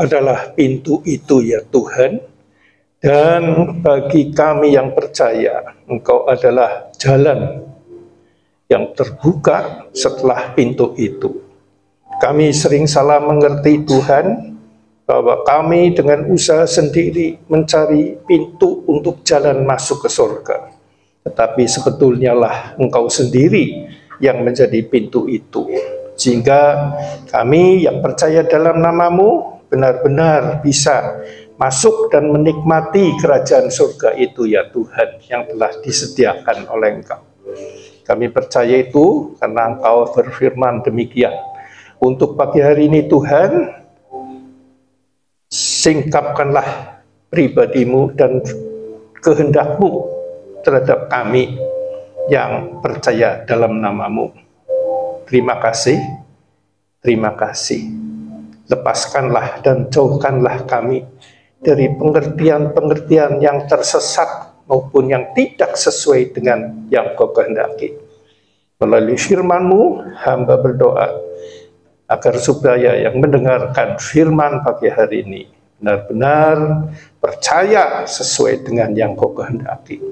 adalah pintu itu ya Tuhan, dan bagi kami yang percaya, Engkau adalah jalan yang terbuka setelah pintu itu. Kami sering salah mengerti Tuhan, bahwa kami dengan usaha sendiri mencari pintu untuk jalan masuk ke surga. Tetapi sebetulnya lah Engkau sendiri yang menjadi pintu itu. Sehingga kami yang percaya dalam nama-Mu benar-benar bisa masuk dan menikmati kerajaan surga itu ya Tuhan, yang telah disediakan oleh Engkau. Kami percaya itu karena Engkau berfirman demikian. Untuk pagi hari ini Tuhan, singkapkanlah pribadi-Mu dan kehendak-Mu terhadap kami yang percaya dalam nama-Mu. Terima kasih, terima kasih. Lepaskanlah dan jauhkanlah kami dari pengertian-pengertian yang tersesat maupun yang tidak sesuai dengan yang Kau kehendaki. Melalui firman-Mu, hamba berdoa agar supaya yang mendengarkan firman pagi hari ini benar-benar percaya sesuai dengan yang Kau kehendaki.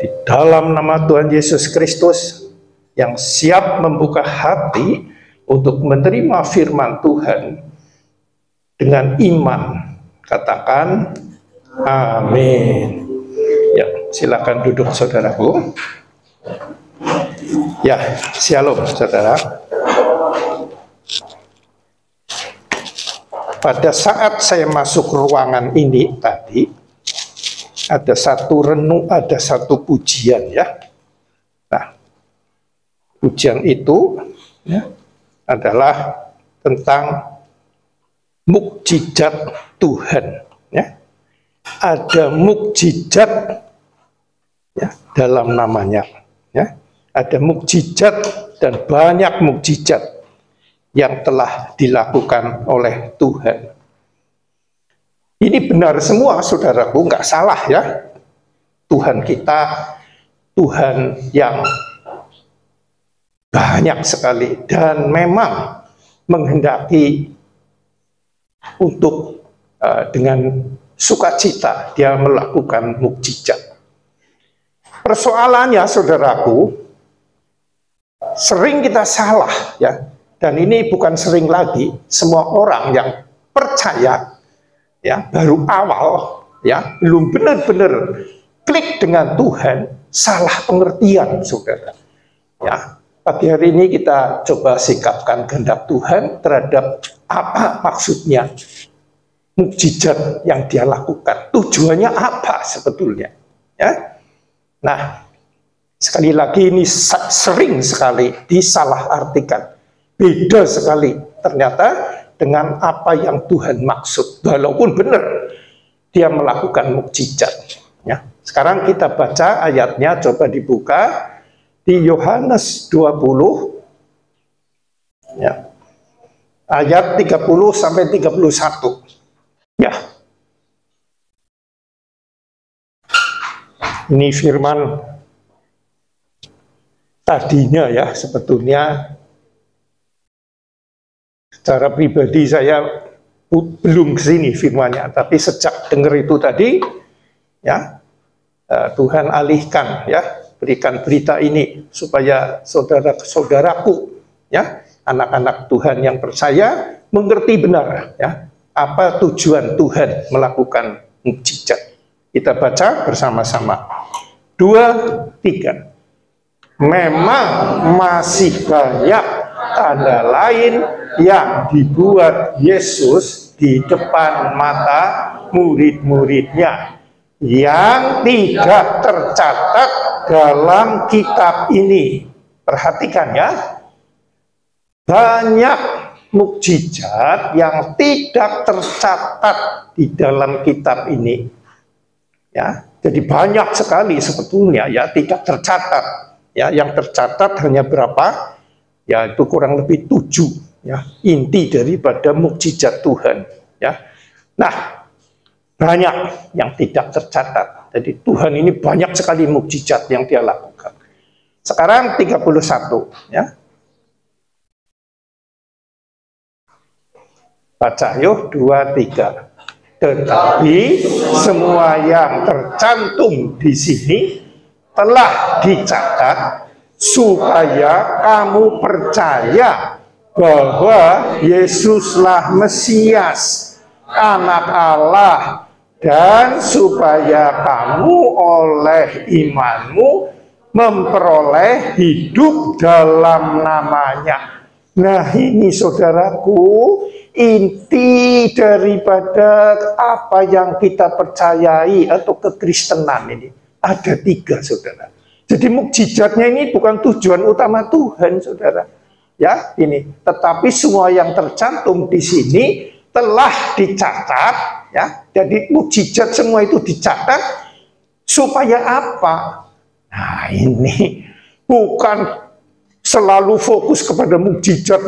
Di dalam nama Tuhan Yesus Kristus yang siap membuka hati untuk menerima firman Tuhan dengan iman, katakan amin. Ya, silakan duduk saudaraku. Ya, shalom saudara. Pada saat saya masuk ruangan ini tadi, ada satu renung, ada satu pujian ya. Nah, pujian itu ya, adalah tentang mukjizat Tuhan. Ya. Ada mukjizat ya, dalam namanya. Ya. Ada mukjizat dan banyak mukjizat yang telah dilakukan oleh Tuhan. Ini benar semua saudaraku, nggak salah ya. Tuhan kita, Tuhan yang banyak sekali dan memang menghendaki untuk dengan sukacita dia melakukan mukjizat. Persoalannya saudaraku, sering kita salah ya. Dan ini bukan sering lagi, semua orang yang percaya ya baru awal ya belum benar-benar klik dengan Tuhan, salah pengertian saudara. Ya, pagi hari ini kita coba sikapkan kehendak Tuhan terhadap apa maksudnya mukjizat yang dia lakukan. Tujuannya apa sebetulnya? Ya. Nah, sekali lagi ini sering sekali disalahartikan. Beda sekali ternyata dengan apa yang Tuhan maksud. Walaupun benar dia melakukan mukjizat. Ya. Sekarang kita baca ayatnya, coba dibuka di Yohanes 20 ya. Ayat 30 sampai 31. Ya. Ini firman tadinya ya, sebetulnya secara pribadi saya belum ke sini firmannya, tapi sejak dengar itu tadi, ya Tuhan alihkan, ya berikan berita ini supaya saudara-saudaraku, ya anak-anak Tuhan yang percaya mengerti benar, ya apa tujuan Tuhan melakukan mukjizat. Kita baca bersama-sama. 2, 3. Memang masih banyak tanda lain yang dibuat Yesus di depan mata murid-muridnya yang tidak tercatat dalam kitab ini. Perhatikan ya, banyak mukjizat yang tidak tercatat di dalam kitab ini. Ya, jadi banyak sekali sebetulnya ya tidak tercatat. Ya, yang tercatat hanya berapa? Ya, itu kurang lebih 7. Ya, inti daripada mukjizat Tuhan. Ya, nah banyak yang tidak tercatat. Jadi Tuhan ini banyak sekali mukjizat yang dia lakukan. Sekarang 31. Ya. Baca yuk, 2, 3. Tetapi semua yang tercantum di sini telah dicatat supaya kamu percaya bahwa Yesuslah Mesias, Anak Allah, dan supaya kamu oleh imanmu memperoleh hidup dalam namanya. Nah, ini saudaraku, inti daripada apa yang kita percayai atau kekristenan ini. Ada 3, saudara. Jadi mukjizatnya ini bukan tujuan utama Tuhan, saudara. Ya, ini. Tetapi semua yang tercantum di sini telah dicatat, ya. Jadi mukjizat semua itu dicatat supaya apa? Nah, ini bukan selalu fokus kepada mukjizat.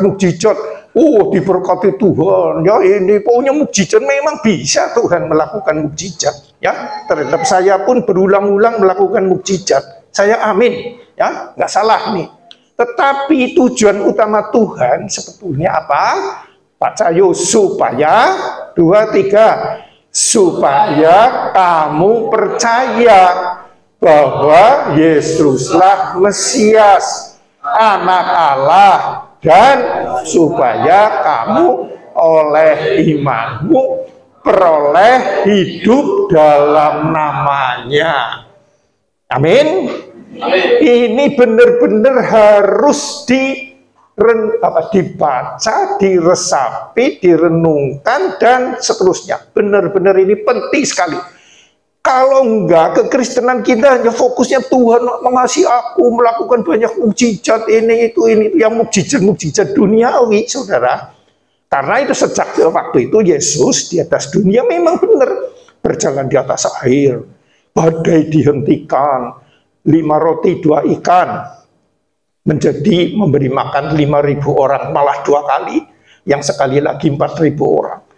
Oh, diberkati Tuhan. Ya, ini pokoknya mukjizat, memang bisa Tuhan melakukan mukjizat. Ya, terhadap saya pun berulang-ulang melakukan mukjizat. Saya amin. Ya, nggak salah nih. Tetapi tujuan utama Tuhan sebetulnya apa? Baca yuk, supaya 2, 3. Supaya kamu percaya bahwa Yesuslah Mesias, Anak Allah, dan supaya kamu oleh imanmu peroleh hidup dalam namanya. Amin. Ini benar-benar harus dibaca, diresapi, direnungkan, dan seterusnya. Benar-benar ini penting sekali. Kalau enggak, kekristenan kita hanya fokusnya Tuhan mengasihi aku, melakukan banyak mukjizat, ini itu yang mukjizat duniawi, saudara. Karena itu sejak waktu itu Yesus di atas dunia memang benar berjalan di atas air, badai dihentikan, 5 roti 2 ikan menjadi memberi makan 5.000 orang, malah 2 kali, yang sekali lagi 4.000 orang.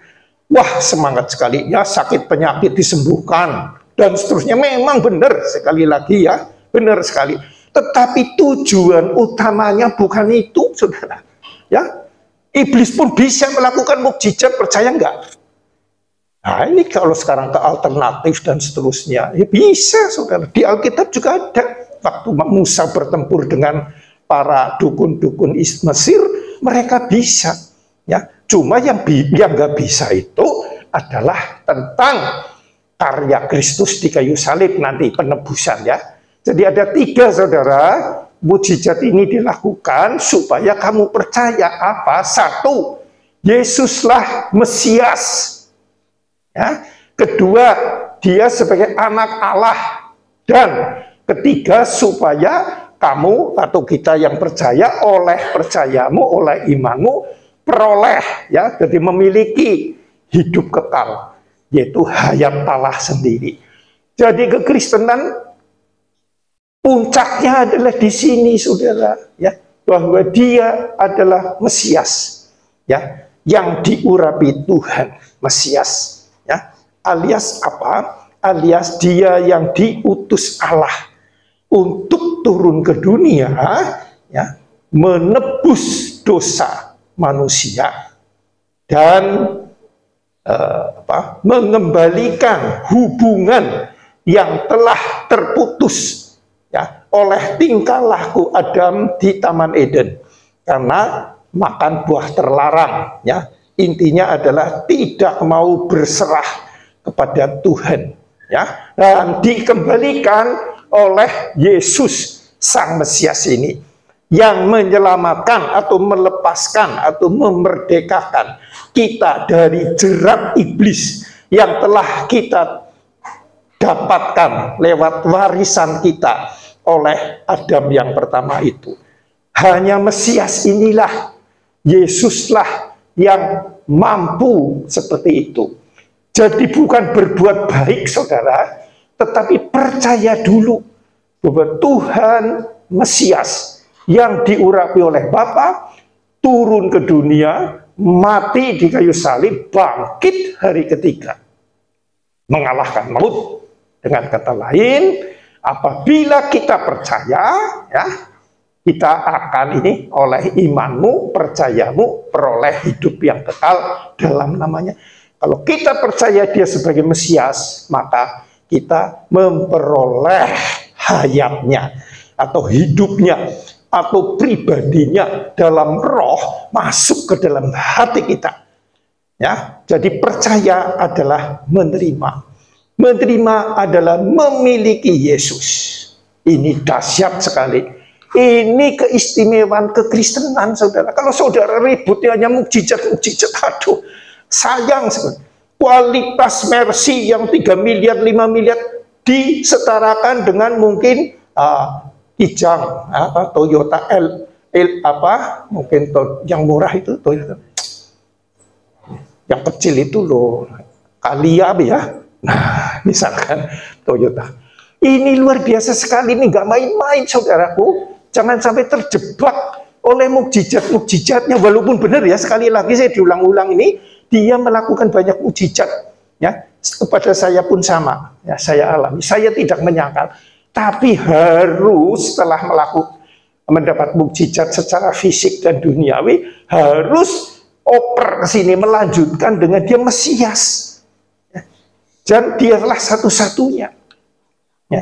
Wah, semangat sekali ya, sakit penyakit disembuhkan dan seterusnya. Memang benar, sekali lagi ya, benar sekali. Tetapi tujuan utamanya bukan itu, saudara. Ya, iblis pun bisa melakukan mukjizat, percaya enggak? Nah, ini kalau sekarang ke alternatif dan seterusnya, ya bisa, saudara. Di Alkitab juga ada. Waktu Musa bertempur dengan para dukun-dukun Mesir, mereka bisa. Ya, cuma yang nggak bisa itu adalah tentang karya Kristus di kayu salib nanti, penebusan ya. Jadi ada 3, saudara. Mukjizat ini dilakukan supaya kamu percaya apa? 1, Yesuslah Mesias. Ya. Kedua, dia sebagai anak Allah. Dan ketiga, supaya kamu atau kita yang percaya oleh percayamu, oleh imanmu, peroleh, ya, jadi memiliki hidup kekal, yaitu hayat Allah sendiri. Jadi kekristenan puncaknya adalah di sini, saudara, ya, bahwa dia adalah Mesias, ya, yang diurapi Tuhan, Mesias, ya, alias apa? Alias dia yang diutus Allah untuk turun ke dunia, ya, menebus dosa manusia dan mengembalikan hubungan yang telah terputus, ya, oleh tingkah laku Adam di Taman Eden karena makan buah terlarang, ya. Intinya adalah tidak mau berserah kepada Tuhan, ya, dan dikembalikan oleh Yesus Sang Mesias ini yang menyelamatkan atau melepaskan atau memerdekakan kita dari jerat iblis yang telah kita dapatkan lewat warisan kita oleh Adam yang pertama itu. Hanya Mesias inilah, Yesuslah yang mampu seperti itu. Jadi bukan berbuat baik, saudara, tetapi percaya dulu bahwa Tuhan Mesias yang diurapi oleh Bapa turun ke dunia, mati di kayu salib, bangkit hari ketiga, mengalahkan maut. Dengan kata lain, apabila kita percaya, ya, kita akan ini oleh imanmu, percayamu, peroleh hidup yang kekal dalam namanya. Kalau kita percaya dia sebagai Mesias, maka kita memperoleh hayatnya, atau hidupnya, atau pribadinya dalam roh masuk ke dalam hati kita. Ya, jadi percaya adalah menerima. Menerima adalah memiliki Yesus. Ini dahsyat sekali. Ini keistimewaan kekristenan, saudara. Kalau saudara ributnya hanya mukjizat-mukjizat, aduh, sayang sekali. Kualitas Mercy yang 3 miliar, 5 miliar disetarakan dengan mungkin Kijang, Toyota mungkin yang murah itu Toyota. Yang kecil itu loh, Calya ya. Nah, misalkan Toyota. Ini luar biasa sekali, ini nggak main-main, saudaraku. Jangan sampai terjebak oleh mukjizat-mukjizatnya, walaupun benar ya, sekali lagi saya diulang-ulang ini, dia melakukan banyak mukjizat. Ya, kepada saya pun sama, ya saya alami. Saya tidak menyangkal, tapi harus setelah mendapat mukjizat secara fisik dan duniawi, harus oper ke sini melanjutkan dengan dia Mesias. Ya. Dan dialah satu-satunya. Ya.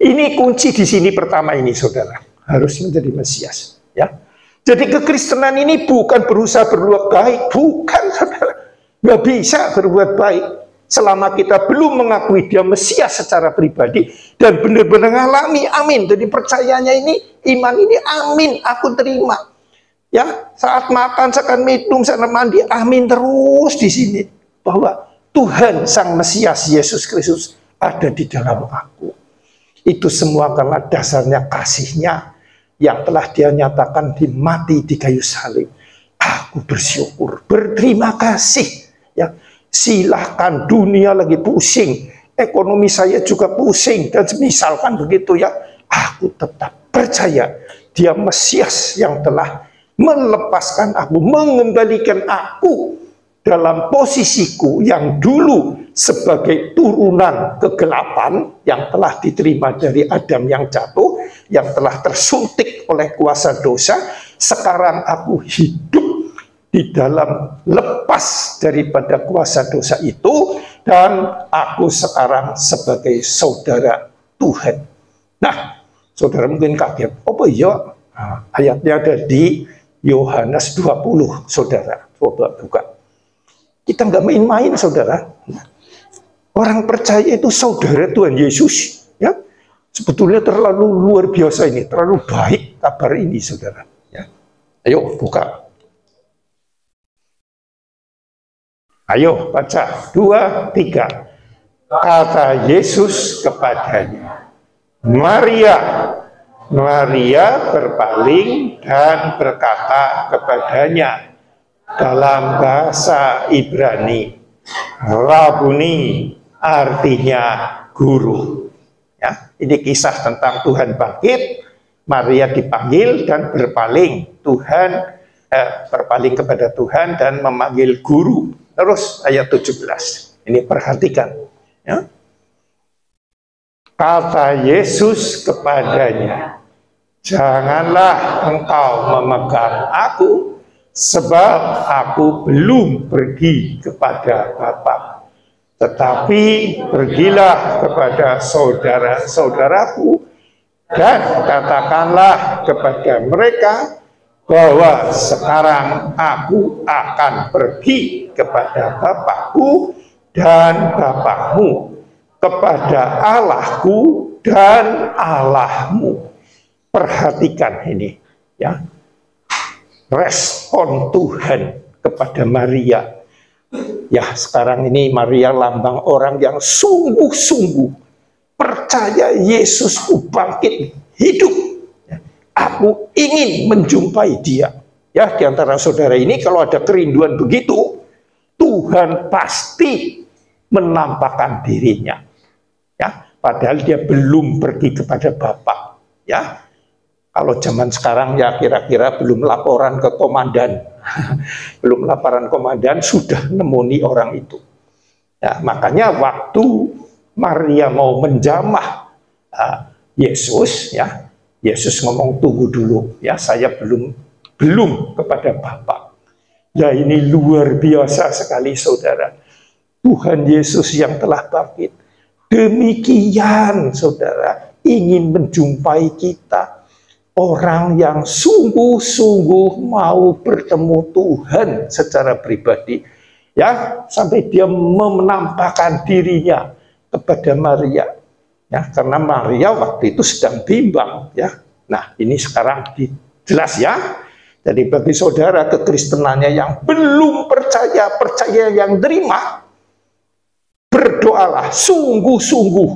Ini kunci di sini pertama ini, saudara. Harus menjadi Mesias, ya. Jadi kekristenan ini bukan berusaha berbuat baik, bukan, saudara. Nggak bisa berbuat baik selama kita belum mengakui dia Mesias secara pribadi dan benar-benar ngalami, amin. Jadi percayanya ini, iman ini, amin, aku terima. Ya, saat makan, saat minum, saat mandi, amin terus di sini bahwa Tuhan Sang Mesias Yesus Kristus ada di dalam aku. Itu semua karena dasarnya kasihnya yang telah dia nyatakan di mati di kayu salib. Aku bersyukur, berterima kasih. Ya, silahkan, dunia lagi pusing, ekonomi saya juga pusing, dan misalkan begitu ya, aku tetap percaya dia Mesias yang telah melepaskan aku, mengembalikan aku dalam posisiku yang dulu sebagai turunan kegelapan yang telah diterima dari Adam yang jatuh, yang telah tersuntik oleh kuasa dosa. Sekarang aku hidup di dalam lepas daripada kuasa dosa itu, dan aku sekarang sebagai saudara Tuhan. Nah, saudara mungkin kaget, apa iya? Nah, ayatnya ada di Yohanes 20, saudara. Coba buka. Kita nggak main-main, saudara. Orang percaya itu saudara Tuhan Yesus, ya. Sebetulnya terlalu luar biasa ini, terlalu baik kabar ini, saudara. Ya. Ayo buka. Ayo baca, 2, 3. Kata Yesus kepadanya, Maria. Maria berpaling dan berkata kepadanya dalam bahasa Ibrani, Rabuni, artinya guru. Ya, ini kisah tentang Tuhan bangkit, Maria dipanggil dan berpaling. Berpaling kepada Tuhan dan memanggil guru. Terus ayat 17. Ini perhatikan. Ya. Kata Yesus kepadanya, janganlah engkau memegang aku, sebab aku belum pergi kepada Bapa. Tetapi pergilah kepada saudara-saudaraku dan katakanlah kepada mereka bahwa sekarang aku akan pergi kepada Bapakku dan Bapakmu, kepada Allahku dan Allahmu. Perhatikan ini, ya. Respon Tuhan kepada Maria. Ya, sekarang ini Maria lambang orang yang sungguh-sungguh percaya Yesusku bangkit hidup. Aku ingin menjumpai dia. Ya, di antara saudara ini kalau ada kerinduan begitu, Tuhan pasti menampakkan dirinya. Ya, padahal dia belum pergi kepada Bapa. Ya, kalau zaman sekarang ya kira-kira belum laporan ke komandan, belum laporan komandan sudah nemoni orang itu. Ya, makanya waktu Maria mau menjamah Yesus, ya, Yesus ngomong, tunggu dulu ya, saya belum kepada Bapa. Ya, ini luar biasa sekali saudara. Tuhan Yesus yang telah bangkit demikian saudara ingin menjumpai kita, orang yang sungguh-sungguh mau bertemu Tuhan secara pribadi, ya, sampai dia menampakkan dirinya kepada Maria, ya, karena Maria waktu itu sedang bimbang, ya. Nah, ini sekarang jelas ya. Jadi bagi saudara kekristenannya yang belum percaya, percaya yang terima, berdoalah sungguh-sungguh,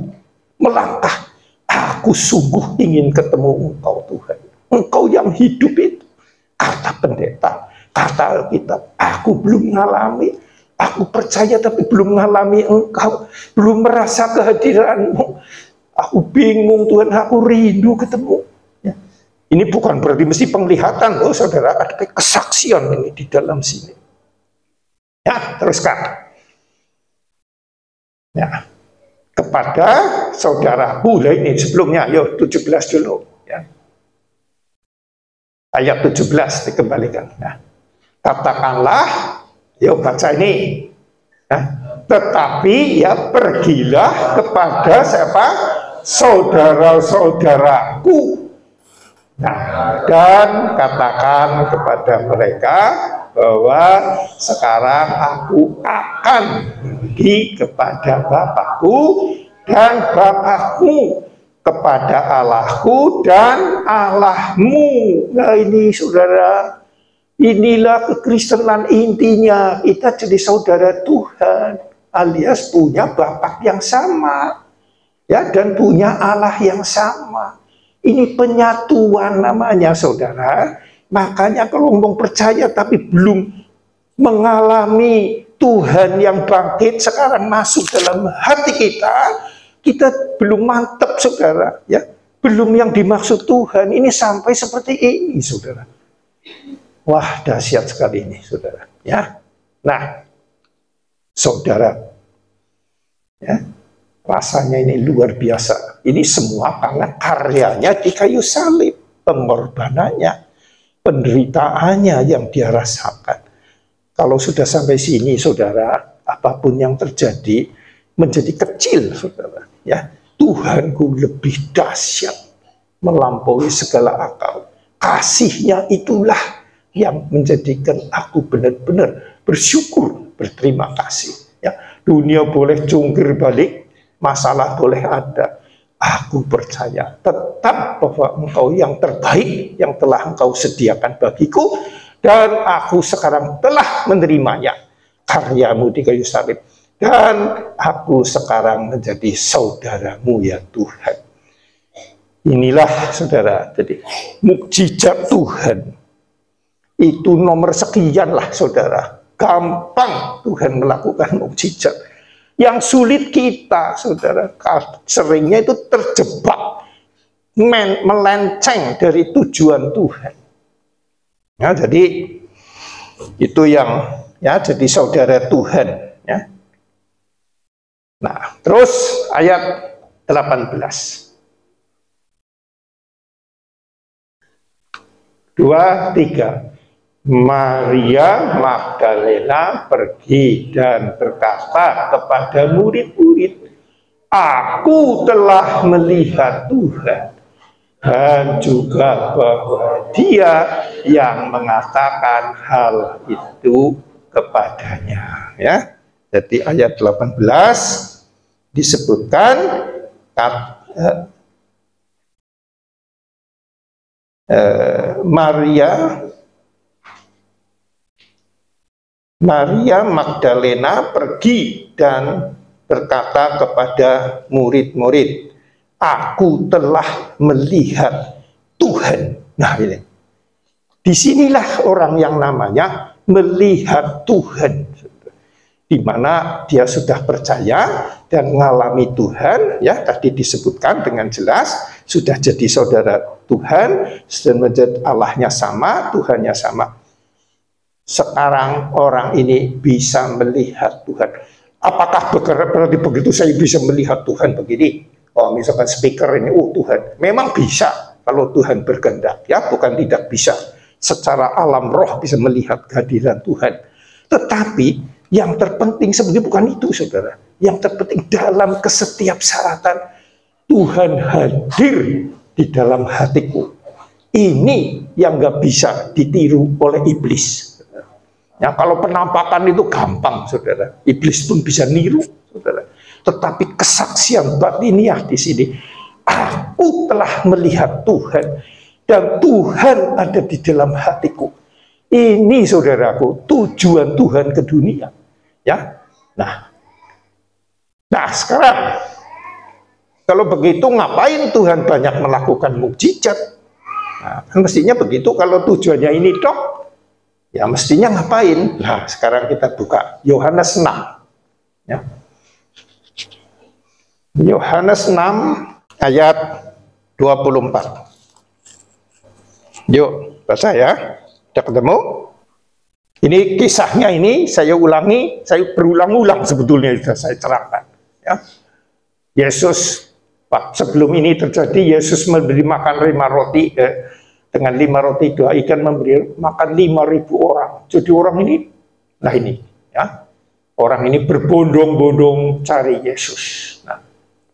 melangkah. Aku sungguh ingin ketemu Engkau Tuhan, Engkau yang hidup itu. Kata pendeta, kata Alkitab, aku belum mengalami, aku percaya tapi belum mengalami Engkau, belum merasa kehadiran-Mu. Aku bingung Tuhan, aku rindu ketemu. Ya. Ini bukan berarti mesti penglihatan loh saudara, ada kesaksian ini di dalam sini. Ya, teruskan. Ya, kepada saudaraku, ini sebelumnya, yuk 17 dulu. Ya. Ayat 17 dikembalikan. Ya. Katakanlah, yuk baca ini. Ya. Tetapi ya pergilah kepada siapa? Saudara-saudaraku. Nah, dan katakan kepada mereka bahwa sekarang aku akan pergi kepada Bapakku dan Bapakmu, kepada Allahku dan Allahmu. Nah ini saudara, inilah kekristenan intinya. Kita jadi saudara Tuhan, alias punya Bapak yang sama, ya, dan punya Allah yang sama. Ini penyatuan namanya saudara. Makanya kalau ngomong percaya tapi belum mengalami Tuhan yang bangkit sekarang masuk dalam hati kita, kita belum mantap saudara, ya. Belum yang dimaksud Tuhan ini sampai seperti ini saudara. Wah, dahsyat sekali ini saudara, ya. Nah, saudara, ya, rasanya ini luar biasa. Ini semua karena karyanya di kayu salib, pengorbanannya, penderitaannya yang dia rasakan. Kalau sudah sampai sini, saudara, apapun yang terjadi menjadi kecil, saudara. Ya, Tuhanku lebih dahsyat, melampaui segala akal. Kasihnya itulah yang menjadikan aku benar-benar bersyukur, berterima kasih. Ya, dunia boleh jungkir balik, masalah boleh ada. Aku percaya tetap bahwa Engkau yang terbaik yang telah Engkau sediakan bagiku, dan aku sekarang telah menerimanya, karyamu di kayu salib, dan aku sekarang menjadi saudaramu ya Tuhan. Inilah saudara, jadi mukjizat Tuhan itu nomor sekian lah saudara. Gampang Tuhan melakukan mukjizat. Yang sulit kita, saudara, seringnya itu terjebak, melenceng dari tujuan Tuhan. Ya, jadi itu yang, ya, jadi saudara Tuhan. Ya. Nah, terus ayat 18. 2, 3. Maria Magdalena pergi dan berkata kepada murid-murid, aku telah melihat Tuhan, dan juga bahwa Dia yang mengatakan hal itu kepadanya. Ya, jadi ayat 18 disebutkan Maria Magdalena pergi dan berkata kepada murid-murid, aku telah melihat Tuhan. Nah ini, disinilah orang yang namanya melihat Tuhan, di mana dia sudah percaya dan mengalami Tuhan, ya tadi disebutkan dengan jelas, sudah jadi saudara Tuhan, sudah menjadi Allahnya sama, Tuhannya sama. Sekarang orang ini bisa melihat Tuhan. Apakah berarti begitu saya bisa melihat Tuhan begini? Oh, misalkan speaker ini, oh Tuhan, memang bisa. kalau Tuhan berkehendak, ya, bukan tidak bisa. Secara alam roh bisa melihat kehadiran Tuhan. Tetapi yang terpenting sebenarnya bukan itu, saudara. Yang terpenting dalam kesetiapsaatan Tuhan hadir di dalam hatiku. Ini yang nggak bisa ditiru oleh iblis. Ya, kalau penampakan itu gampang, saudara. Iblis pun bisa niru, saudara. Tetapi kesaksian batiniah di sini, aku telah melihat Tuhan dan Tuhan ada di dalam hatiku. Ini, saudaraku, tujuan Tuhan ke dunia. Ya, nah sekarang kalau begitu ngapain Tuhan banyak melakukan mukjizat? Nah, kan mestinya begitu. Kalau tujuannya ini dok, ya mestinya ngapain? Nah, sekarang kita buka Yohanes 6. Ya. Yohanes 6 ayat 24. Yuk, baca ya. Sudah ketemu? Ini kisahnya ini saya ulangi, saya berulang-ulang sebetulnya sudah saya cerahkan. Ya. Yesus, sebelum ini terjadi, Yesus memberi makan 5 roti, dengan 5 roti 2 ikan memberi makan 5.000 orang. Jadi orang ini, nah ini, ya, orang ini berbondong-bondong cari Yesus. Nah,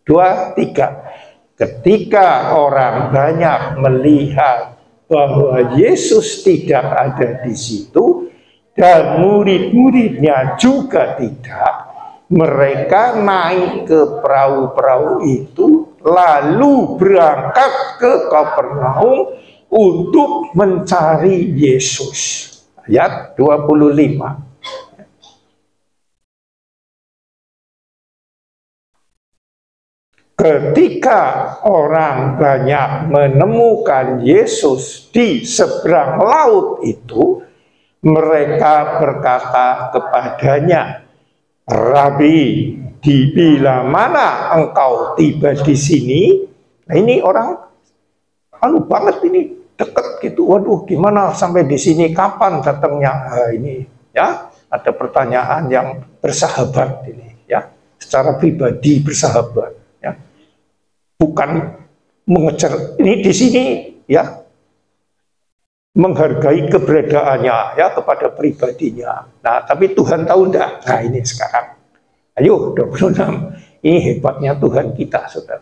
2, 3. Ketika orang banyak melihat bahwa Yesus tidak ada di situ dan murid-muridnya juga tidak, mereka naik ke perahu-perahu itu lalu berangkat ke Kapernaum untuk mencari Yesus. Ayat 25. Ketika orang banyak menemukan Yesus di seberang laut itu, mereka berkata kepadanya, Rabi, bila mana engkau tiba di sini? Nah ini orang anu banget ini, dekat gitu. Waduh, gimana sampai di sini? Kapan datangnya? Nah, ini ya, ada pertanyaan yang bersahabat ini ya, secara pribadi bersahabat ya. Bukan mengejar ini di sini ya, menghargai keberadaannya ya kepada pribadinya. Nah, tapi Tuhan tahu enggak? Nah, ini sekarang. Ayo 26. Ini hebatnya Tuhan kita, saudara.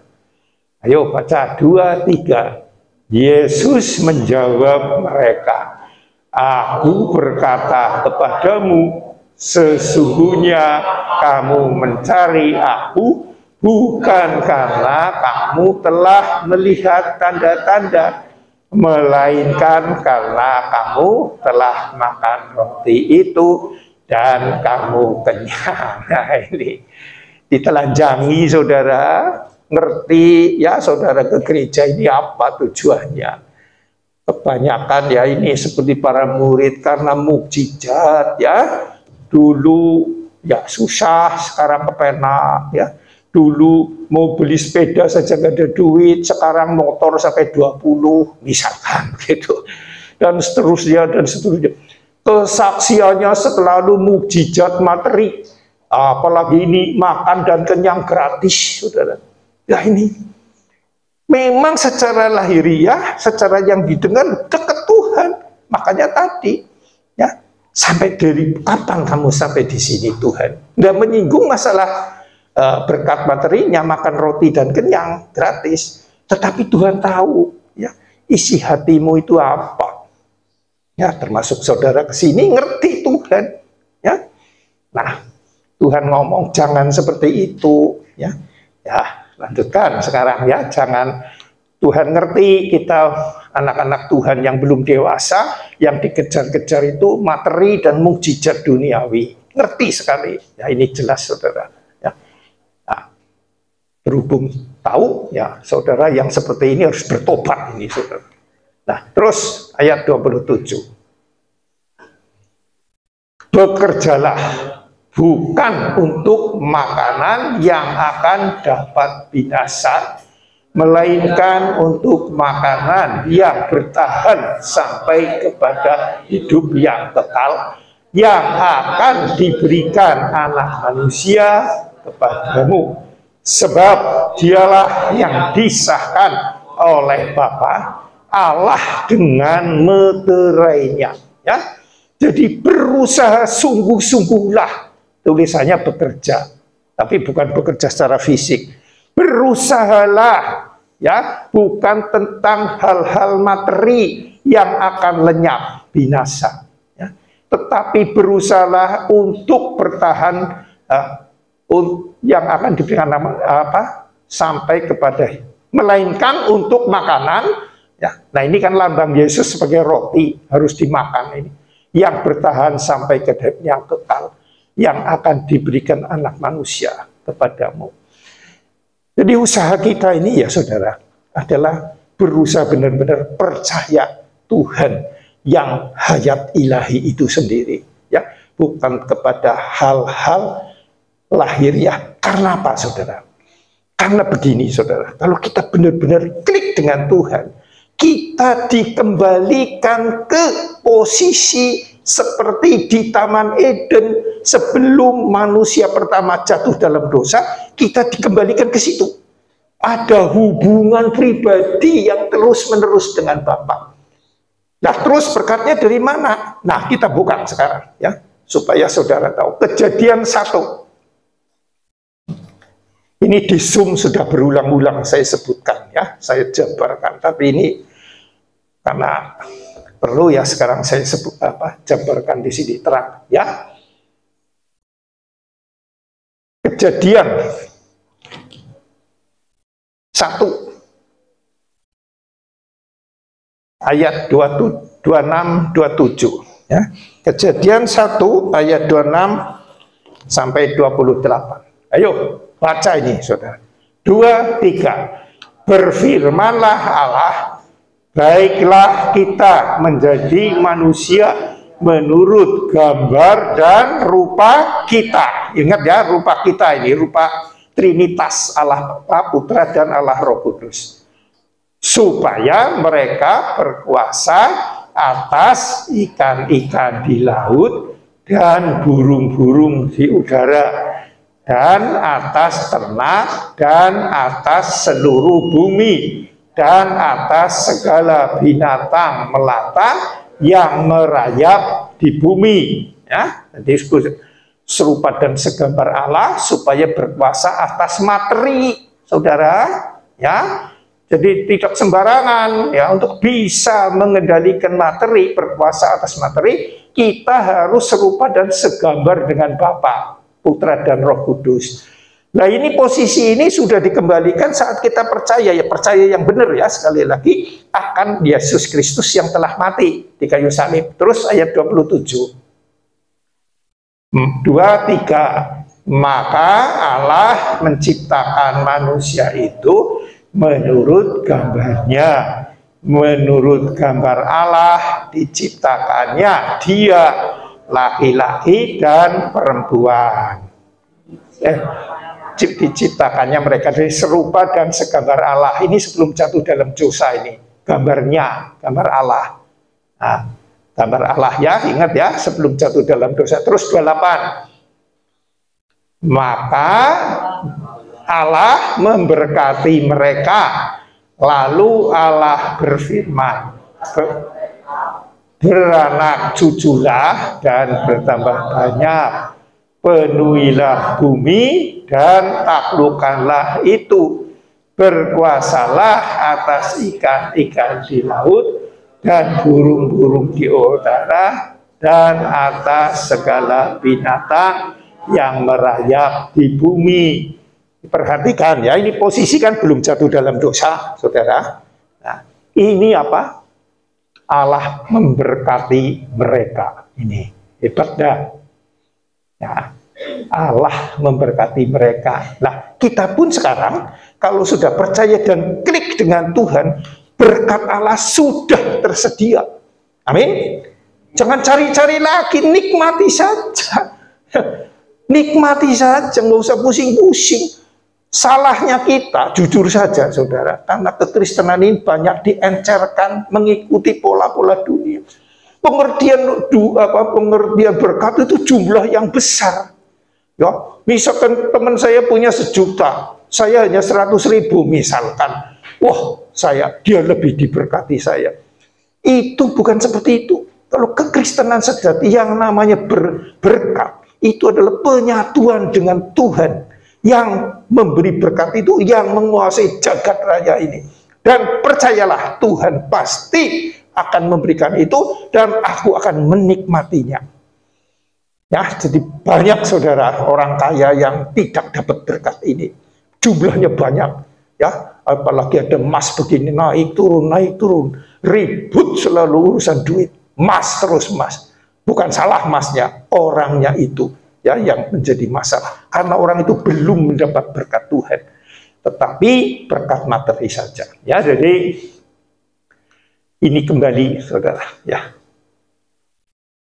Ayo baca 2, 3. Yesus menjawab mereka, aku berkata kepadamu, sesungguhnya kamu mencari aku bukan karena kamu telah melihat tanda-tanda, melainkan karena kamu telah makan roti itu dan kamu kenyang. Nah ini ditelanjangi, saudara. Ngerti ya saudara ke gereja ini apa tujuannya? Kebanyakan ya ini seperti para murid karena mukjizat ya. Dulu ya susah, sekarang kepenak ya. Dulu mau beli sepeda saja nggak ada duit, sekarang motor sampai 20 misalkan gitu. Dan seterusnya dan seterusnya. Kesaksiannya selalu mukjizat materi. Apalagi ini makan dan kenyang gratis, saudara. Ya ini memang secara lahiriah, secara yang didengar dekat Tuhan. Makanya tadi ya, sampai dari kapan kamu sampai di sini Tuhan? Nggak menyinggung masalah berkat materinya, makan roti dan kenyang gratis. Tetapi Tuhan tahu ya isi hatimu itu apa. Ya, termasuk saudara kesini ngerti Tuhan. Ya, nah Tuhan ngomong jangan seperti itu. Ya, ya. Lanjutkan sekarang ya, jangan Tuhan ngerti kita anak-anak Tuhan yang belum dewasa, yang dikejar-kejar itu materi dan mukjizat duniawi. Ngerti sekali. Ya ini jelas saudara. Ya. Nah, berhubung tahu ya saudara yang seperti ini harus bertobat ini saudara. Nah terus ayat 27. Bekerjalah bukan untuk makanan yang akan dapat binasa, melainkan untuk makanan yang bertahan sampai kepada hidup yang kekal, yang akan diberikan anak manusia kepadamu. Sebab dialah yang disahkan oleh Bapa Allah dengan meterainya. Ya, jadi berusaha sungguh-sungguhlah. Tulisannya bekerja, tapi bukan bekerja secara fisik. Berusahalah, ya, bukan tentang hal-hal materi yang akan lenyap, binasa. Ya. Tetapi berusahalah untuk bertahan, yang akan diberikan apa? Sampai kepada, melainkan untuk makanan. Ya. Nah, ini kan lambang Yesus sebagai roti, harus dimakan ini. Yang bertahan sampai ke yang kekal, yang akan diberikan anak manusia kepadamu. Jadi usaha kita ini ya saudara, adalah berusaha benar-benar percaya Tuhan yang hayat ilahi itu sendiri. Ya, bukan kepada hal-hal lahiriah. Karena apa saudara? Karena begini saudara, kalau kita benar-benar klik dengan Tuhan, kita dikembalikan ke posisi seperti di Taman Eden sebelum manusia pertama jatuh dalam dosa. Kita dikembalikan ke situ. Ada hubungan pribadi yang terus-menerus dengan Bapa. Nah, terus berkatnya dari mana? Nah, kita buka sekarang ya, supaya saudara tahu. Kejadian 1. Ini di Zoom sudah berulang-ulang saya sebutkan ya, saya jabarkan. Tapi ini karena perlu ya sekarang saya sebut jabarkan di sini terang ya. Kejadian 1 ayat 26-27 ya. Kejadian 1 ayat 26 sampai 28. Ayo baca ini saudara. 2, 3. Berfirmanlah Allah, baiklah kita menjadi manusia menurut gambar dan rupa kita. Ingat ya, rupa kita ini, rupa Trinitas, Allah Putra dan Allah Roh Kudus. Supaya mereka berkuasa atas ikan-ikan di laut dan burung-burung di udara, dan atas ternak, dan atas seluruh bumi, dan atas segala binatang melata yang merayap di bumi. Ya, jadi serupa dan segambar Allah supaya berkuasa atas materi, saudara. Ya, jadi tidak sembarangan ya, untuk bisa mengendalikan materi, berkuasa atas materi, kita harus serupa dan segambar dengan Bapa, Putra dan Roh Kudus. Nah, ini posisi ini sudah dikembalikan saat kita percaya, ya percaya yang benar ya, sekali lagi, akan Yesus Kristus yang telah mati di kayu salib. Terus ayat 27. 2, 3. Maka Allah menciptakan manusia itu menurut gambarnya. Menurut gambar Allah diciptakannya dia, laki-laki dan perempuan. Diciptakannya mereka dari serupa dan segambar Allah. Ini sebelum jatuh dalam dosa ini. Gambarnya, gambar Allah. Nah, gambar Allah ya, ingat ya, sebelum jatuh dalam dosa. Terus 28. Maka Allah memberkati mereka. Lalu Allah berfirman, beranak cuculah dan bertambah banyak. Penuhilah bumi dan taklukkanlah itu. Berkuasalah atas ikan-ikan di laut dan burung-burung di udara dan atas segala binatang yang merayap di bumi. Perhatikan ya, ini posisi kan belum jatuh dalam dosa, saudara. Nah, ini apa? Allah memberkati mereka. Ini hebat dah. Ya, Allah memberkati mereka. Nah, kita pun sekarang kalau sudah percaya dan klik dengan Tuhan, berkat Allah sudah tersedia. Amin. Jangan cari-cari lagi, nikmati saja. Nikmati saja, nggak usah pusing-pusing. Salahnya kita, jujur saja saudara, karena kekristenan ini banyak diencerkan mengikuti pola-pola dunia. Pengertian berkat itu jumlah yang besar. Ya, misalkan teman saya punya 1 juta, saya hanya 100.000 misalkan. Wah, saya, dia lebih diberkati saya. Itu bukan seperti itu. Kalau kekristenan sejati yang namanya berkat, itu adalah penyatuan dengan Tuhan. Yang memberi berkat itu yang menguasai jagat raya ini. Dan percayalah, Tuhan pasti akan memberikan itu dan aku akan menikmatinya. Ya, jadi banyak saudara orang kaya yang tidak dapat berkat ini. Jumlahnya banyak, ya. Apalagi ada emas begini naik turun, ribut selalu urusan duit, emas terus emas. Bukan salah emasnya, orangnya itu ya yang menjadi masalah. Karena orang itu belum mendapat berkat Tuhan, tetapi berkat materi saja. Ya, jadi ini kembali saudara, ya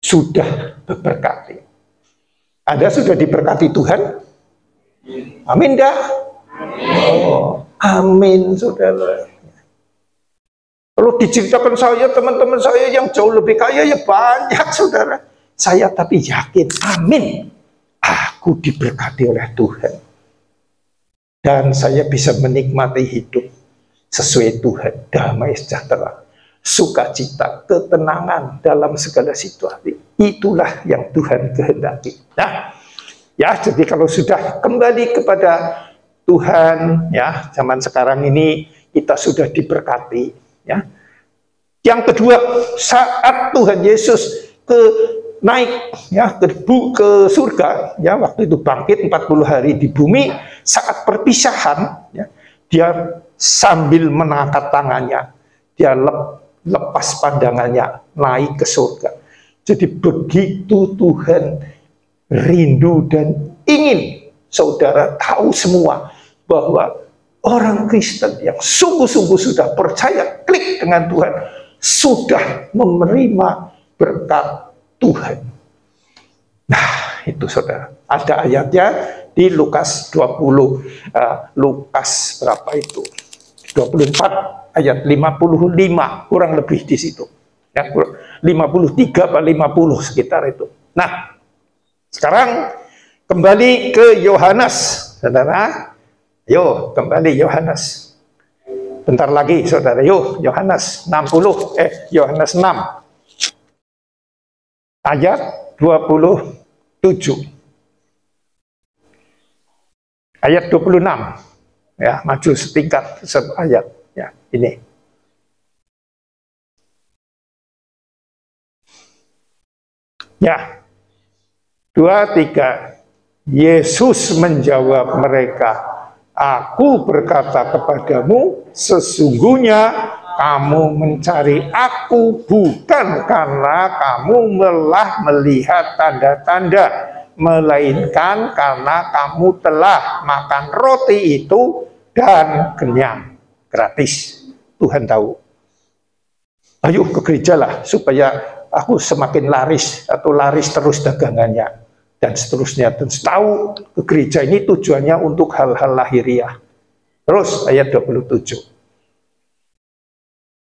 sudah berberkati. Anda sudah diberkati Tuhan? Amin dah. Oh, amin saudara. Kalau diceritakan saya, teman-teman saya yang jauh lebih kaya, ya banyak saudara. Saya tapi yakin, amin, aku diberkati oleh Tuhan. Dan saya bisa menikmati hidup sesuai Tuhan, damai sejahtera, sukacita, ketenangan dalam segala situasi. Itulah yang Tuhan kehendaki. Nah, ya, jadi kalau sudah kembali kepada Tuhan, ya, zaman sekarang ini kita sudah diberkati, ya. Yang kedua, saat Tuhan Yesus naik, ya, ke surga, ya, waktu itu bangkit 40 hari di bumi, saat perpisahan, ya, dia sambil mengangkat tangannya, dia lepas pandangannya, naik ke surga. Jadi begitu Tuhan rindu dan ingin saudara tahu semua bahwa orang Kristen yang sungguh-sungguh sudah percaya, klik dengan Tuhan, sudah menerima berkat Tuhan. Nah, itu saudara. Ada ayatnya di Lukas 20, Lukas berapa itu? 24 ayat 55, kurang lebih di situ. Ya, 53 atau 50 sekitar itu. Nah, sekarang kembali ke Yohanes, saudara. Yo, kembali Yohanes. Bentar lagi, saudara. Yo, Yohanes 60, Yohanes 6. Ayat 27. Ayat 26. Ya, maju setingkat ayat. Ya, ini. Ya, 2, 3. Yesus menjawab mereka, aku berkata kepadamu, sesungguhnya kamu mencari aku bukan karena kamu telah melihat tanda-tanda, melainkan karena kamu telah makan roti itu dan kenyang. Gratis. Tuhan tahu. Ayo ke gereja lah supaya aku semakin laris atau laris terus dagangannya dan seterusnya. Dan tahu ke gereja ini tujuannya untuk hal-hal lahiriah. Terus ayat 27.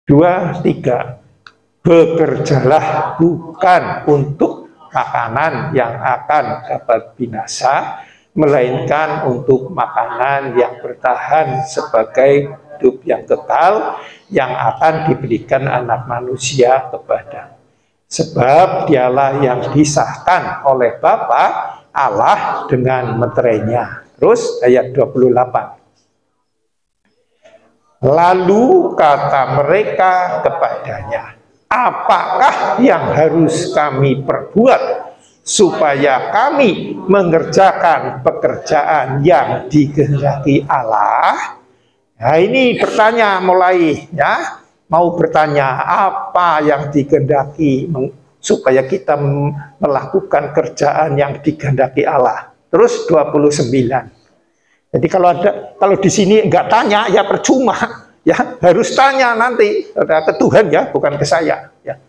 2, 3. Bekerjalah bukan untuk makanan yang akan dapat binasa, melainkan untuk makanan yang bertahan sebagai hidup yang kekal yang akan diberikan anak manusia kepada. Sebab dialah yang disahkan oleh Bapa Allah dengan meterainya. Terus ayat 28. Lalu kata mereka kepadanya, apakah yang harus kami perbuat supaya kami mengerjakan pekerjaan yang dikehendaki Allah? Nah, ini bertanya mulai, ya. Mau bertanya apa yang dikehendaki supaya kita melakukan kerjaan yang dikehendaki Allah. Terus 29. Jadi kalau di sini enggak tanya ya percuma, ya harus tanya nanti ke Tuhan, ya, bukan ke saya, ya.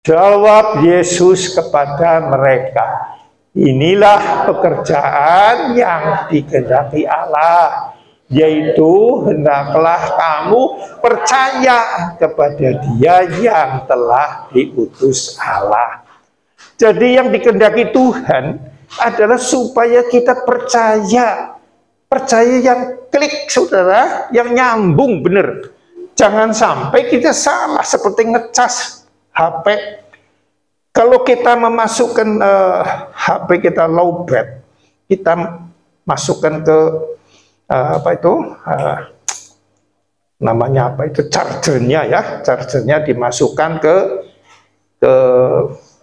Jawab Yesus kepada mereka, inilah pekerjaan yang dikehendaki Allah, yaitu hendaklah kamu percaya kepada Dia yang telah diutus Allah. Jadi yang dikehendaki Tuhan adalah supaya kita percaya Percaya yang klik, saudara, yang nyambung bener. Jangan sampai kita salah seperti ngecas HP. Kalau kita memasukkan HP kita lowbat, kita masukkan ke apa itu namanya apa itu, chargernya ya, chargernya dimasukkan ke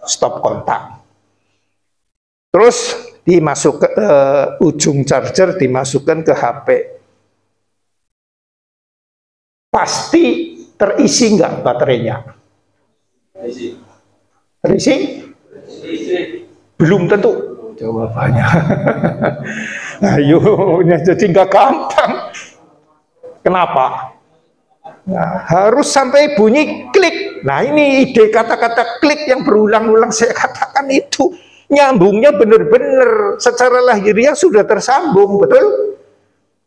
stop kontak, terus dimasuk ke ujung charger dimasukkan ke HP, pasti terisi nggak baterainya? Terisi? Belum tentu jawabannya. Ayo, jadi nggak gampang. Kenapa? Nah, harus sampai bunyi klik. Nah, ini ide kata-kata klik yang berulang-ulang saya katakan itu nyambungnya benar-benar secara lahiriah sudah tersambung, betul?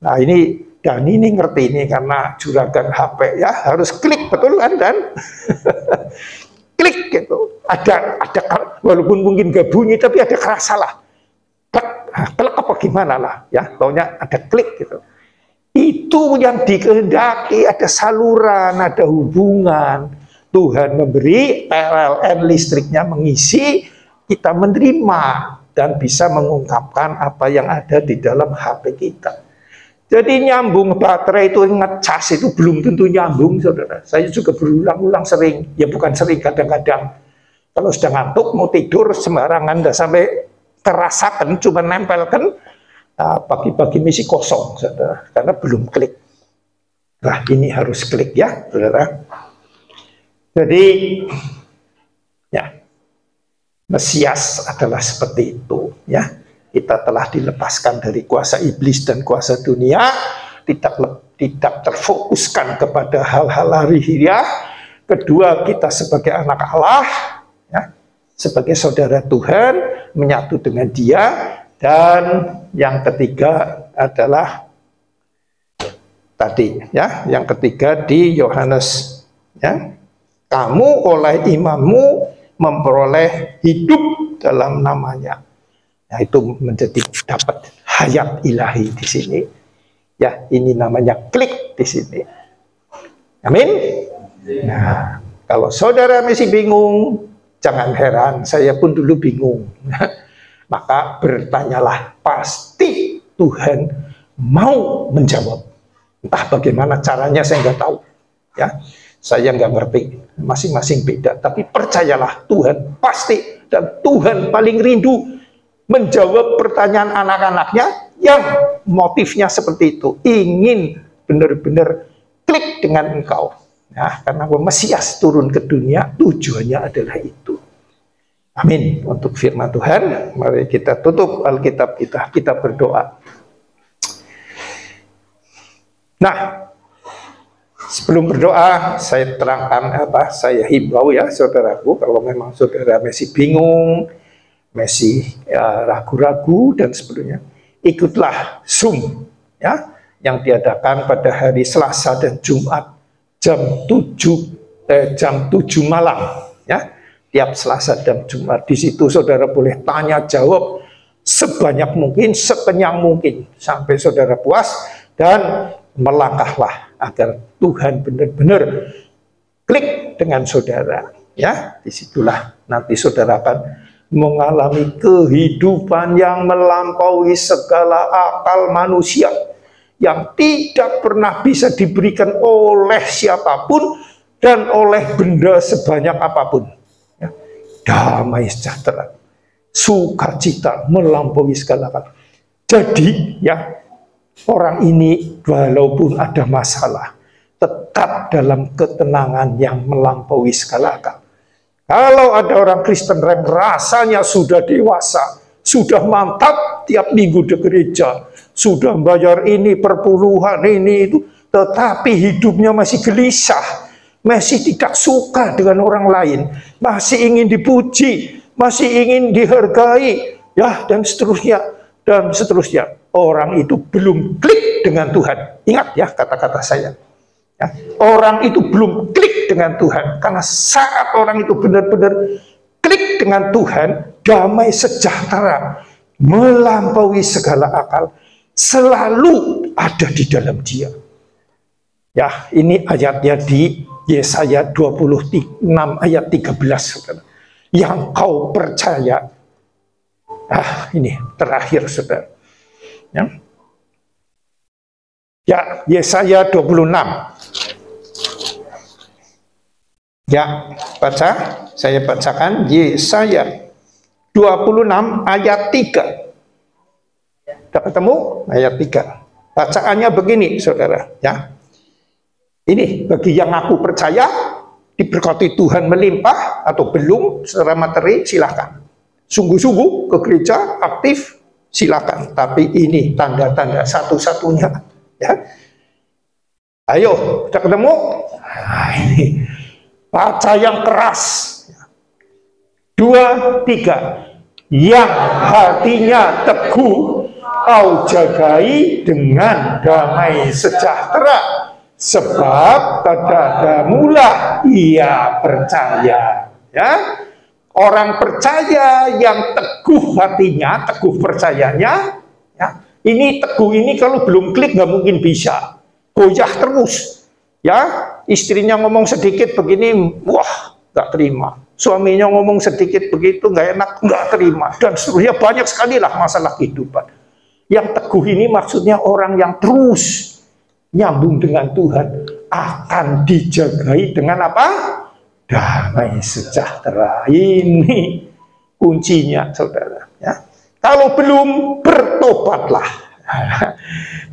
Nah, ini dan ini ngerti ini karena juragan HP ya, harus klik, betul kan? Dan klik gitu. Ada walaupun mungkin gak bunyi tapi ada kerasa lah. Klek apa gimana lah ya, pokoknya ada klik gitu. Itu yang dikehendaki, ada saluran, ada hubungan. Tuhan memberi PLN listriknya mengisi, kita menerima dan bisa mengungkapkan apa yang ada di dalam HP kita. Jadi nyambung baterai itu ngecas itu belum tentu nyambung, saudara. Saya juga berulang-ulang sering, ya bukan sering, kadang-kadang kalau sudah ngantuk mau tidur sembarangan, dah sampai terasakan cuma nempelkan. Pagi-pagi misi kosong, saudara, karena belum klik. Nah, ini harus klik ya, saudara. Jadi, ya, Mesias adalah seperti itu, ya. Kita telah dilepaskan dari kuasa iblis dan kuasa dunia, tidak terfokuskan kepada hal-hal lahiriah. Kedua, kita sebagai anak Allah, ya, sebagai saudara Tuhan, menyatu dengan Dia. Dan yang ketiga adalah tadi ya, yang ketiga di Yohanes ya, kamu oleh imanmu memperoleh hidup dalam namanya. Nah, itu menjadi dapat hayat ilahi di sini. Ya, ini namanya klik di sini. Amin. Nah, kalau saudara masih bingung, jangan heran, saya pun dulu bingung. Maka bertanyalah, pasti Tuhan mau menjawab. Entah bagaimana caranya saya nggak tahu. Ya, saya nggak ngerti. Masing-masing beda. Tapi percayalah, Tuhan pasti dan Tuhan paling rindu menjawab pertanyaan anak-anaknya yang motifnya seperti itu. Ingin benar-benar klik dengan engkau. Nah, karena Mesias turun ke dunia, tujuannya adalah itu. Amin. Untuk firman Tuhan, mari kita tutup Alkitab kita berdoa. Nah, sebelum berdoa, saya terangkan saya himbau ya saudaraku, kalau memang saudara masih bingung, masih ragu-ragu dan sebagainya, ikutlah Zoom ya, yang diadakan pada hari Selasa dan Jumat jam 7 malam ya. Tiap Selasa dan Jumat. Di situ saudara boleh tanya jawab sebanyak mungkin, sekenyang mungkin, sampai saudara puas, dan melangkahlah agar Tuhan benar-benar klik dengan saudara. Ya, disitulah nanti saudara akan mengalami kehidupan yang melampaui segala akal manusia, yang tidak pernah bisa diberikan oleh siapapun dan oleh benda sebanyak apapun. Damai sejahtera, sukacita melampaui segala akal. Jadi ya, orang ini walaupun ada masalah, tetap dalam ketenangan yang melampaui segala akal. Kalau ada orang Kristen yang rasanya sudah dewasa, sudah mantap tiap minggu di gereja, sudah bayar ini perpuluhan ini itu, tetapi hidupnya masih gelisah, masih tidak suka dengan orang lain, masih ingin dipuji, masih ingin dihargai, ya, dan seterusnya. Orang itu belum klik dengan Tuhan. Ingat ya kata-kata saya. Ya, orang itu belum klik dengan Tuhan, karena saat orang itu benar-benar klik dengan Tuhan, damai sejahtera melampaui segala akal. selalu ada di dalam dia. Ya, ini ayatnya di Yesaya 26 ayat 13, saudara. Yang kau percaya. Ini terakhir, saudara. Ya, Yesaya 26. Ya, baca. Saya bacakan Yesaya 26 ayat 3. Sudah ketemu? Ayat 3. Bacaannya begini, saudara. Ya. Ini bagi yang aku percaya, diberkati Tuhan melimpah atau belum secara materi, silakan. Sungguh-sungguh ke gereja aktif, silakan. Tapi ini tanda-tanda satu-satunya. Ya. Ayo, sudah ketemu? Nah, ini. Baca yang keras. 2, 3. Yang hatinya teguh, kau jagai dengan damai sejahtera. Sebab kepadamulah ia percaya. Ya, orang percaya yang teguh hatinya, teguh percayanya. Ya, ini teguh ini kalau belum klik nggak mungkin bisa. Goyah terus. Ya, istrinya ngomong sedikit begini, wah, nggak terima. Suaminya ngomong sedikit begitu, nggak enak, nggak terima. Dan seterusnya banyak sekali lah masalah kehidupan. Yang teguh ini maksudnya orang yang terus nyambung dengan Tuhan akan dijagai dengan apa? Damai sejahtera. Ini kuncinya, saudara. Ya. Kalau belum, bertobatlah.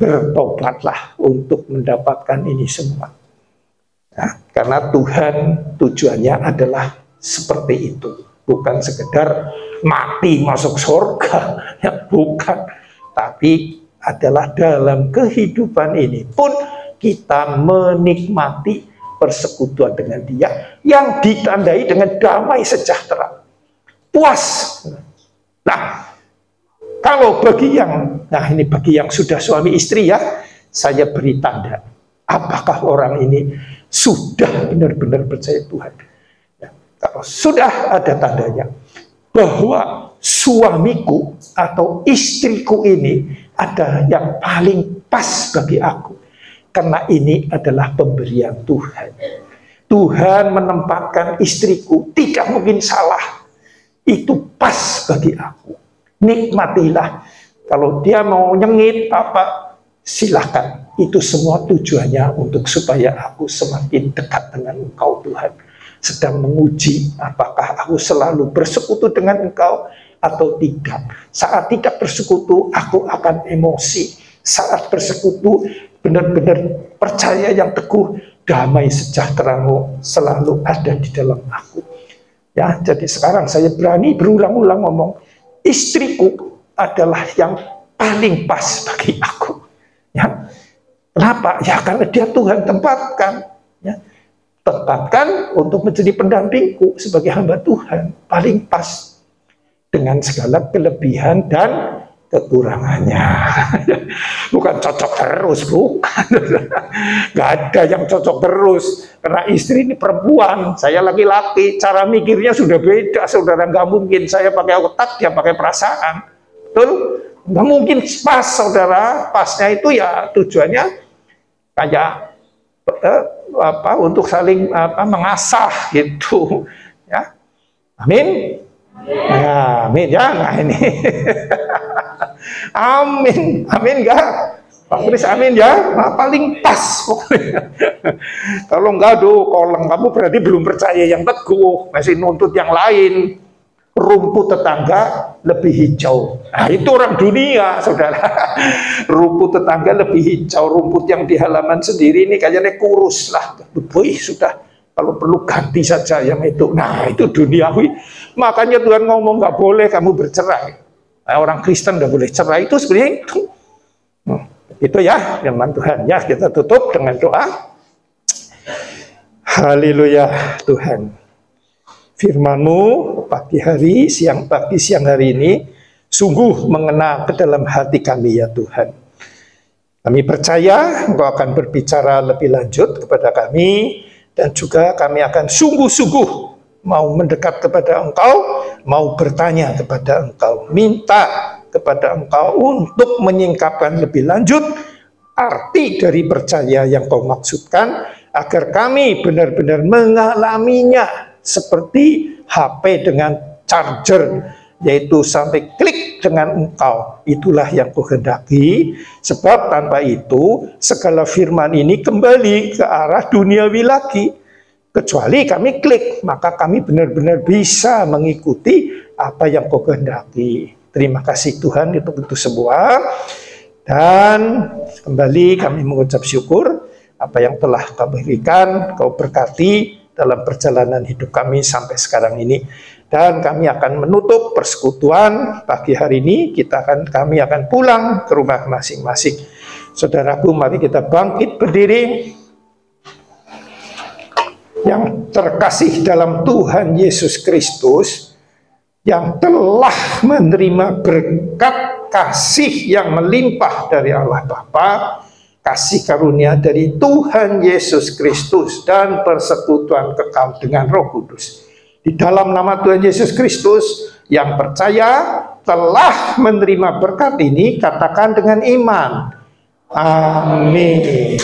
Bertobatlah untuk mendapatkan ini semua. Ya, karena Tuhan tujuannya adalah seperti itu. Bukan sekedar mati masuk surga. Ya, bukan. Tapi adalah dalam kehidupan ini pun kita menikmati persekutuan dengan Dia yang ditandai dengan damai sejahtera, puas. Nah, kalau bagi yang, ini bagi yang sudah suami istri ya, saya beri tanda. Apakah orang ini sudah benar-benar percaya Tuhan? Ya, kalau sudah ada tandanya bahwa suamiku atau istriku ini ada yang paling pas bagi aku, karena ini adalah pemberian Tuhan. Tuhan menempatkan istriku, tidak mungkin salah. Itu pas bagi aku. Nikmatilah. Kalau dia mau nyengit apa, silakan. Itu semua tujuannya untuk supaya aku semakin dekat dengan Engkau, Tuhan. Sedang menguji apakah aku selalu bersekutu dengan Engkau atau tidak. Saat tidak bersekutu, aku akan emosi. Saat bersekutu, benar-benar percaya yang teguh, damai sejahtera-Mu selalu ada di dalam aku. Ya, jadi sekarang saya berani berulang-ulang ngomong, istriku adalah yang paling pas bagi aku. Ya, kenapa? Ya karena dia Tuhan tempatkan. Ya, tempatkan untuk menjadi pendampingku sebagai hamba Tuhan, paling pas. Dengan segala kelebihan dan kekurangannya. Bukan cocok terus, bukan. Gak ada yang cocok terus. Karena istri ini perempuan, saya laki-laki. Cara mikirnya sudah beda, saudara. Gak mungkin saya pakai otak, dia pakai perasaan. Betul? Gak mungkin pas, saudara. Pasnya itu ya tujuannya kayak untuk saling mengasah gitu. Ya, amin. Ya, amin ya, nah ini. Amin, amin enggak? Pak Kris amin ya, nah, paling pas pokoknya. Kalau enggak, koleng kamu berarti belum percaya yang teguh, masih nuntut yang lain. Rumput tetangga lebih hijau. Nah, itu orang dunia, saudara. Rumput tetangga lebih hijau, rumput yang di halaman sendiri ini kayaknya kurus lah. Boy, sudah. Kalau perlu ganti saja yang itu. Nah, itu duniawi. Makanya Tuhan ngomong nggak boleh kamu bercerai. Nah, orang Kristen nggak boleh cerai. Itu sebenarnya itu. Itu ya firman Tuhan. Ya, kita tutup dengan doa. Haleluya Tuhan. Firman-Mu pagi hari, siang pagi, siang hari ini sungguh mengena ke dalam hati kami ya Tuhan. Kami percaya Engkau akan berbicara lebih lanjut kepada kami. Dan juga kami akan sungguh-sungguh mau mendekat kepada Engkau, mau bertanya kepada Engkau. Minta kepada Engkau untuk menyingkapkan lebih lanjut arti dari percaya yang Kau maksudkan, agar kami benar-benar mengalaminya seperti HP dengan charger, yaitu sampai klik dengan Engkau. Itulah yang Kuhendaki, sebab tanpa itu segala firman ini kembali ke arah duniawi lagi. Kecuali kami klik, maka kami benar-benar bisa mengikuti apa yang Kau kehendaki. Terima kasih Tuhan untuk itu semua. Dan kembali kami mengucap syukur apa yang telah Kau berikan, Kau berkati dalam perjalanan hidup kami sampai sekarang ini. Dan kami akan menutup persekutuan pagi hari ini. Kami akan pulang ke rumah masing-masing. Saudaraku, mari kita bangkit berdiri. Yang terkasih dalam Tuhan Yesus Kristus, yang telah menerima berkat kasih yang melimpah dari Allah Bapa, kasih karunia dari Tuhan Yesus Kristus, dan persekutuan kekal dengan Roh Kudus. Di dalam nama Tuhan Yesus Kristus, yang percaya telah menerima berkat ini, katakan dengan iman. Amin.